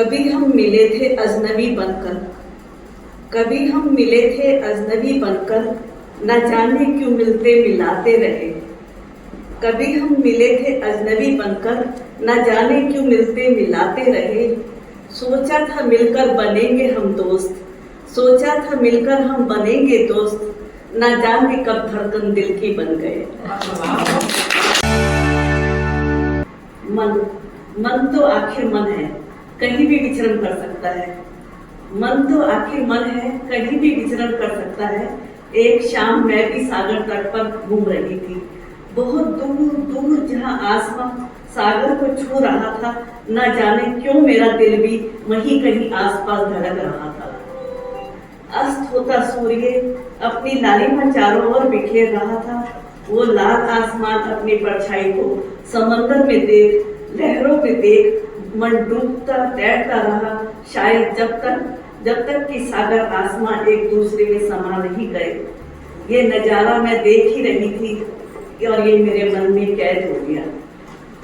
कभी हम मिले थे अजनबी बनकर, कभी हम मिले थे अजनबी बनकर, न जाने क्यों मिलते मिलाते रहे। कभी हम मिले थे अजनबी बनकर, न जाने क्यों मिलते मिलाते रहे। सोचा था मिलकर बनेंगे हम दोस्त, सोचा था मिलकर हम बनेंगे दोस्त, न जाने कब धड़कन दिल की बन गए। मन तो आखिर मन है, कहीं भी विचरण कर सकता है। मन तो आखिर मन है, कहीं भी विचरण कर सकता है। एक शाम मैं भी सागर तट पर घूम रही थी, बहुत दूर दूर जहां आसमां सागर को छू रहा था। न जाने क्यों मेरा दिल भी वहीं कहीं आसपास धड़क रहा था। अस्त होता सूर्य अपनी लालिमा चारों ओर बिखेर रहा था। वो लाल आसमान अपनी परछाई को समंदर में देख, लहरों में देख, मन डूबता तैरता रहा, शायद जब तक कि सागर आसमां एक दूसरे में समा नहीं गए। ये नजारा मैं देख ही रही थी और ये मेरे मन में कैद हो गया।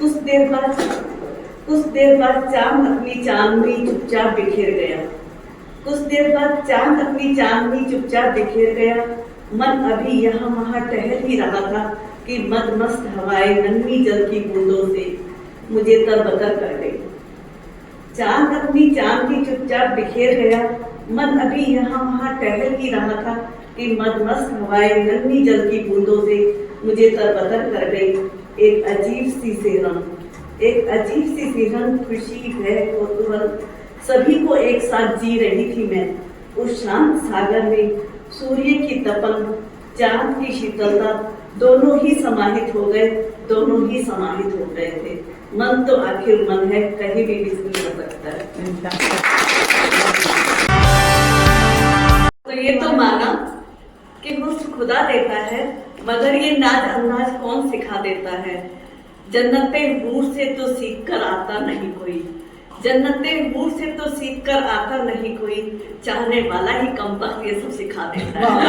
कुछ देर बाद चांद अपनी चांदनी चुपचाप बिखेर गया। कुछ देर बाद चांद अपनी चांदनी चुपचाप बिखेर गया। मन अभी यहाँ वहां टहल ही रहा था कि मदमस्त हवाएं नन्ही जल की बूंदों से मुझे तरबतर कर गई। चांद अपनी चांदनी चुपचाप बिखेर गया। मन अभी यहाँ वहां टहल ही रहा था कि मदमस्त हवाएं नन्ही जल की बूंदों से मुझे तरबतर कर गई। एक अजीब सी सिरन, खुशी, भय, कौतूहल सभी को एक साथ जी रही थी मैं। उस शांत सागर में सूर्य की तपन, चांद की शीतलता दोनों ही समाहित हो गए थे। मन तो आखिर मन है, कहीं भी विचलित हो सकता है। तो ये तो माना कि हुस्न खुदा देता है, मगर ये नाज अंदाज कौन सिखा देता है। जन्नते हूर से तो सीख कर आता नहीं कोई, जन्नते हूर से तो सीख कर आता नहीं कोई, चाहने वाला ही कमबख्त ये सब सिखा देता है।